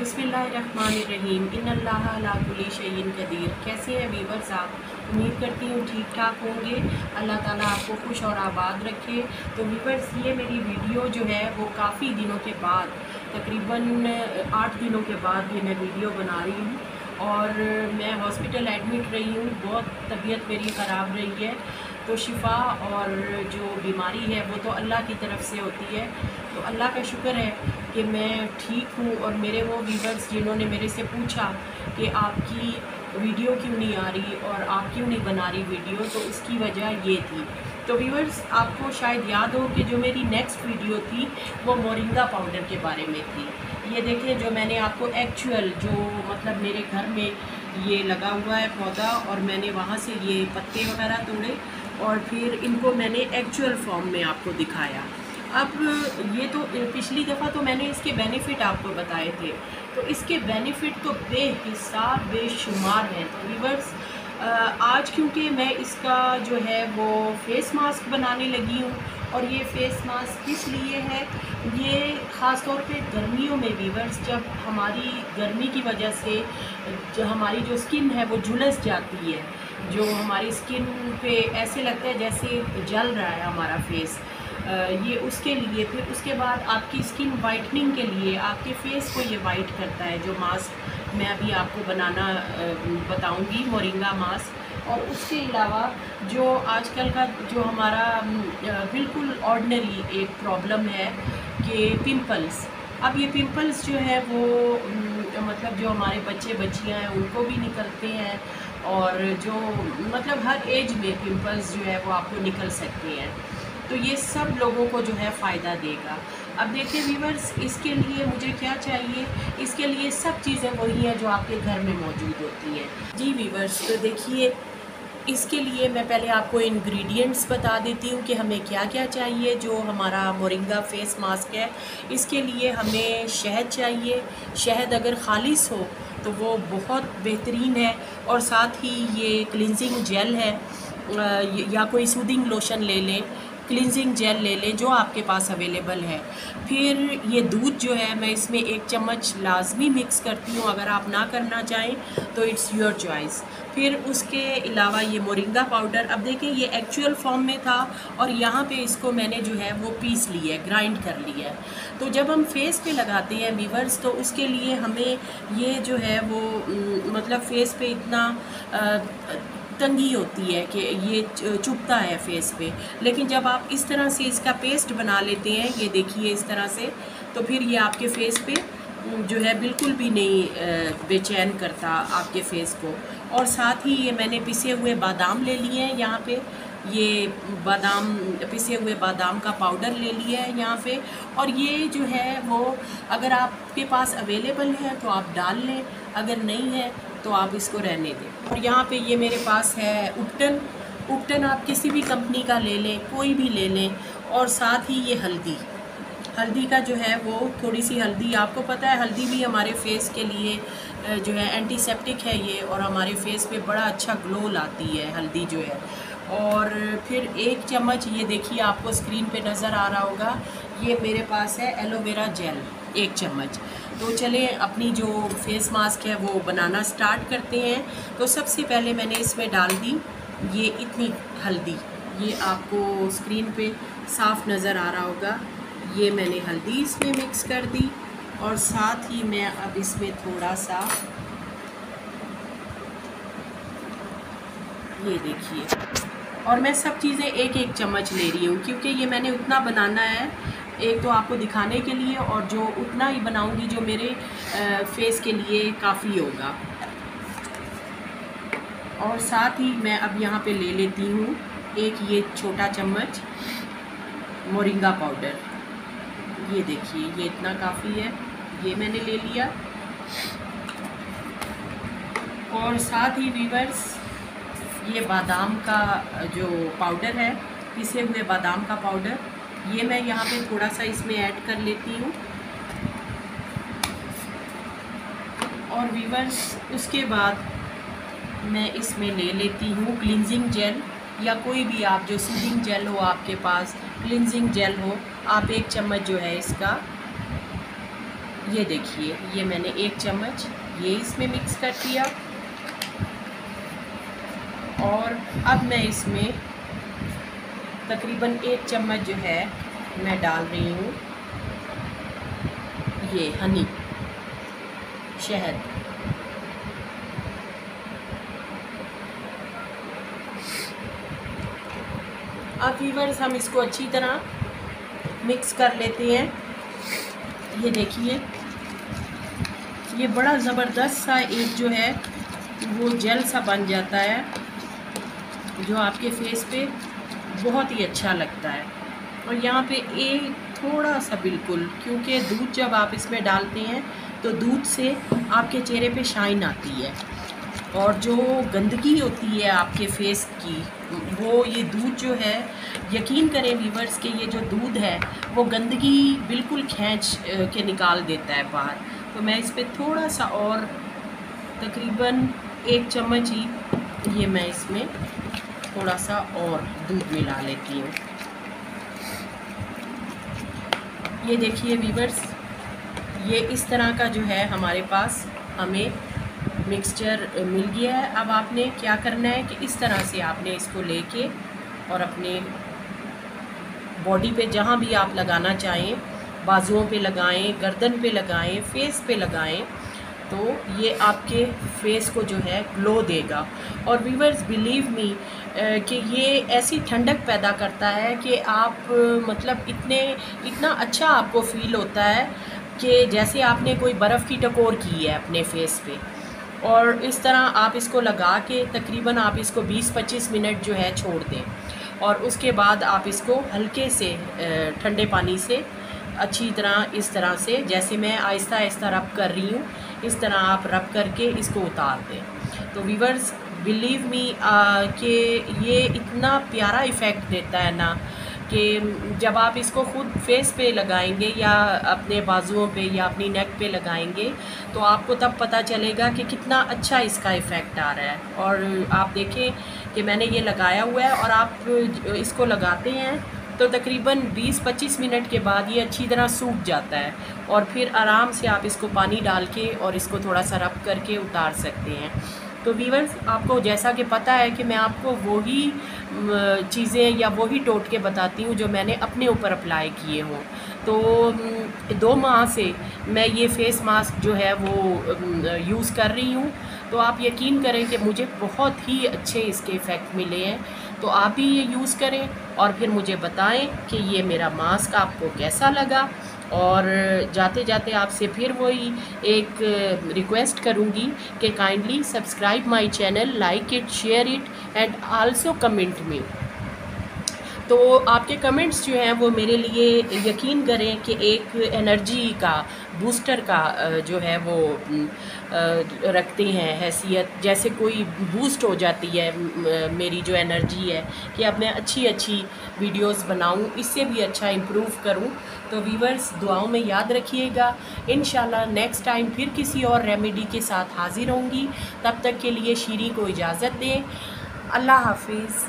बिस्मिल्लाहिर्रहमानिर्रहीम इन्नल्लाह अला कुल्ली शैइन कदीर। कैसे हैं वीवर्स आप? उम्मीद करती हूँ ठीक ठाक होंगे। अल्लाह ताला आपको खुश और आबाद रखे। तो वीवर्स, ये मेरी वीडियो जो है वो काफ़ी दिनों के बाद, तकरीबन 8 दिनों के बाद ये मैं वीडियो बना रही हूँ। और मैं हॉस्पिटल एडमिट रही हूँ, बहुत तबीयत मेरी ख़राब रही है। तो शिफा और जो बीमारी है वो तो अल्लाह की तरफ से होती है। तो अल्लाह का शुक्र है कि मैं ठीक हूँ। और मेरे वो व्यूवर्स जिन्होंने मेरे से पूछा कि आपकी वीडियो क्यों नहीं आ रही और आप क्यों नहीं बना रही वीडियो, तो उसकी वजह ये थी। तो व्यूवर्स, आपको शायद याद हो कि जो मेरी नेक्स्ट वीडियो थी वो मोरिंगा पाउडर के बारे में थी। ये देखें, जो मैंने आपको एक्चुअल जो मतलब मेरे घर में ये लगा हुआ है पौधा, और मैंने वहाँ से ये पत्ते वगैरह तोड़े और फिर इनको मैंने एक्चुअल फॉर्म में आपको दिखाया। अब ये तो पिछली दफ़ा तो मैंने इसके बेनिफिट आपको बताए थे, तो इसके बेनिफिट तो बेहिसाब बेशुमार हैं। तो व्यूअर्स, आज क्योंकि मैं इसका जो है वो फेस मास्क बनाने लगी हूँ, और ये फेस मास्क किस लिए है, ये ख़ास तौर पे गर्मियों में व्यूअर्स, जब हमारी गर्मी की वजह से जो हमारी जो स्किन है वो झुलस जाती है, जो हमारी स्किन पे ऐसे लगता है जैसे जल रहा है हमारा फेस, ये उसके लिए। फिर उसके बाद आपकी स्किन वाइटनिंग के लिए आपके फेस को ये वाइट करता है, जो मास्क मैं अभी आपको बनाना बताऊंगी, मोरिंगा मास्क। और उसके अलावा जो आजकल का जो हमारा बिल्कुल ऑर्डिनरी एक प्रॉब्लम है कि पिंपल्स, अब ये पिंपल्स जो है वो मतलब जो हमारे बच्चे बच्चियां हैं उनको भी निकलते हैं, और जो मतलब हर एज में पिंपल्स जो है वो आपको निकल सकते हैं। तो ये सब लोगों को जो है फ़ायदा देगा। अब देखिए व्यूअर्स, इसके लिए मुझे क्या चाहिए? इसके लिए सब चीज़ें वही हैं जो आपके घर में मौजूद होती हैं। जी व्यूअर्स, तो देखिए, इसके लिए मैं पहले आपको इंग्रेडिएंट्स बता देती हूँ कि हमें क्या क्या चाहिए। जो हमारा मोरिंगा फेस मास्क है, इसके लिए हमें शहद चाहिए। शहद अगर खालिस हो तो वो बहुत बेहतरीन है। और साथ ही ये क्लिनजिंग जेल है, या कोई सूदिंग लोशन ले लें, क्लिनजिंग जेल ले लें, जो आपके पास अवेलेबल है। फिर ये दूध जो है, मैं इसमें 1 चम्मच लाजमी मिक्स करती हूँ, अगर आप ना करना चाहें तो इट्स योर चॉइस। फिर उसके अलावा ये मोरिंगा पाउडर, अब देखिए ये एक्चुअल फॉर्म में था और यहाँ पे इसको मैंने जो है वो पीस लिया है, ग्राइंड कर लिया है। तो जब हम फेस पे लगाते हैं व्यूअर्स, तो उसके लिए हमें ये जो है वो मतलब फेस पे इतना तंगी होती है कि ये चुभता है फेस पे। लेकिन जब आप इस तरह से इसका पेस्ट बना लेते हैं, ये देखिए इस तरह से, तो फिर ये आपके फेस पे जो है बिल्कुल भी नहीं बेचैन करता आपके फेस को। और साथ ही ये मैंने पिसे हुए बादाम ले लिए हैं यहाँ पे, ये बादाम, पिसे हुए बादाम का पाउडर ले लिया है यहाँ पे। और ये जो है वो अगर आपके पास अवेलेबल है तो आप डाल लें, अगर नहीं है तो आप इसको रहने दें। और यहाँ पे ये मेरे पास है उपटन। उपटन आप किसी भी कंपनी का ले लें, कोई भी ले लें। और साथ ही ये हल्दी, हल्दी का जो है वो थोड़ी सी हल्दी, आपको पता है हल्दी भी हमारे फेस के लिए जो है एंटीसेप्टिक है ये, और हमारे फेस पे बड़ा अच्छा ग्लो लाती है हल्दी जो है। और फिर 1 चम्मच, ये देखिए आपको स्क्रीन पे नज़र आ रहा होगा, ये मेरे पास है एलोवेरा जेल 1 चम्मच। तो चलें अपनी जो फेस मास्क है वो बनाना स्टार्ट करते हैं। तो सबसे पहले मैंने इसमें डाल दी ये इतनी हल्दी, ये आपको स्क्रीन पे साफ नज़र आ रहा होगा। ये मैंने हल्दी इसमें मिक्स कर दी, और साथ ही मैं अब इसमें थोड़ा सा, ये देखिए, और मैं सब चीज़ें 1-1 चम्मच ले रही हूँ, क्योंकि ये मैंने उतना बनाना है, एक तो आपको दिखाने के लिए, और जो उतना ही बनाऊंगी जो मेरे फेस के लिए काफ़ी होगा। और साथ ही मैं अब यहाँ पे ले लेती हूँ एक ये छोटा चम्मच मोरिंगा पाउडर। ये देखिए, ये इतना काफ़ी है, ये मैंने ले लिया। और साथ ही व्यूअर्स, ये बादाम का जो पाउडर है, पिसे हुए बादाम का पाउडर, ये मैं यहाँ पे थोड़ा सा इसमें ऐड कर लेती हूँ। और व्यूअर्स, उसके बाद मैं इसमें ले लेती हूँ क्लिनजिंग जेल, या कोई भी आप जो सूदिंग जेल हो आपके पास, क्लिनजिंग जेल हो, आप 1 चम्मच जो है इसका ये देखिए, ये मैंने 1 चम्मच ये इसमें मिक्स कर दिया और अब मैं इसमें तकरीबन 1 चम्मच जो है मैं डाल रही हूँ ये हनी, शहद। अब व्यूअर्स हम इसको अच्छी तरह मिक्स कर लेते हैं। ये देखिए, ये बड़ा ज़बरदस्त सा एक जो है वो जेल सा बन जाता है जो आपके फेस पे बहुत ही अच्छा लगता है। और यहाँ पे एक थोड़ा सा बिल्कुल, क्योंकि दूध जब आप इसमें डालते हैं तो दूध से आपके चेहरे पे शाइन आती है और जो गंदगी होती है आपके फेस की वो ये दूध जो है, यकीन करें व्यूअर्स के ये जो दूध है वो गंदगी बिल्कुल खींच के निकाल देता है बाहर। तो मैं इस पर थोड़ा सा और तकरीबन 1 चम्मच ही ये मैं इसमें थोड़ा सा और दूध मिला लेती हूँ। ये देखिए व्यूअर्स, ये इस तरह का जो है हमारे पास हमें मिक्सचर मिल गया है। अब आपने क्या करना है कि इस तरह से आपने इसको लेके और अपने बॉडी पे जहाँ भी आप लगाना चाहें, बाजुओं पे लगाएं, गर्दन पे लगाएं, फेस पे लगाएं, तो ये आपके फेस को जो है ग्लो देगा। और व्यूअर्स बिलीव मी कि ये ऐसी ठंडक पैदा करता है कि आप मतलब इतना अच्छा आपको फ़ील होता है कि जैसे आपने कोई बर्फ़ की टकोर की है अपने फेस पे। और इस तरह आप इसको लगा के तकरीबन आप इसको 20-25 मिनट जो है छोड़ दें और उसके बाद आप इसको हल्के से ठंडे पानी से अच्छी तरह इस तरह से, जैसे मैं आहिस्ता आहिस्ता रब कर रही हूँ, इस तरह आप रब करके इसको उतार दें। तो व्यूअर्स बिलीव मी कि ये इतना प्यारा इफ़ेक्ट देता है ना कि जब आप इसको ख़ुद फेस पे लगाएंगे या अपने बाजुओं पे या अपनी नेक पे लगाएंगे तो आपको तब पता चलेगा कि कितना अच्छा इसका इफ़ेक्ट आ रहा है। और आप देखें कि मैंने ये लगाया हुआ है और आप इसको लगाते हैं तो तकरीबन 20-25 मिनट के बाद ये अच्छी तरह सूख जाता है और फिर आराम से आप इसको पानी डाल के और इसको थोड़ा सा रब करके उतार सकते हैं। तो व्यूअर्स आपको जैसा कि पता है कि मैं आपको वही चीज़ें या वही टोटके बताती हूँ जो मैंने अपने ऊपर अप्लाई किए हों। तो 2 माह से मैं ये फ़ेस मास्क जो है वो यूज़ कर रही हूँ। तो आप यकीन करें कि मुझे बहुत ही अच्छे इसके इफ़ेक्ट मिले हैं। तो आप भी ये यूज़ करें और फिर मुझे बताएं कि ये मेरा मास्क आपको कैसा लगा। और जाते जाते आपसे फिर वही एक रिक्वेस्ट करूँगी कि kindly subscribe my channel, like it, share it and also comment me. तो आपके कमेंट्स जो हैं वो मेरे लिए यकीन करें कि एक एनर्जी का बूस्टर का जो है वो रखते हैं हैसियत, जैसे कोई बूस्ट हो जाती है मेरी जो एनर्जी है कि अब मैं अच्छी वीडियोस बनाऊं, इससे भी अच्छा इम्प्रूव करूं। तो व्यूअर्स दुआओं में याद रखिएगा। इंशाल्लाह नेक्स्ट टाइम फिर किसी और रेमेडी के साथ हाजिर होंगी। तब तक के लिए शीरी को इजाज़त दें। अल्लाह हाफिज़।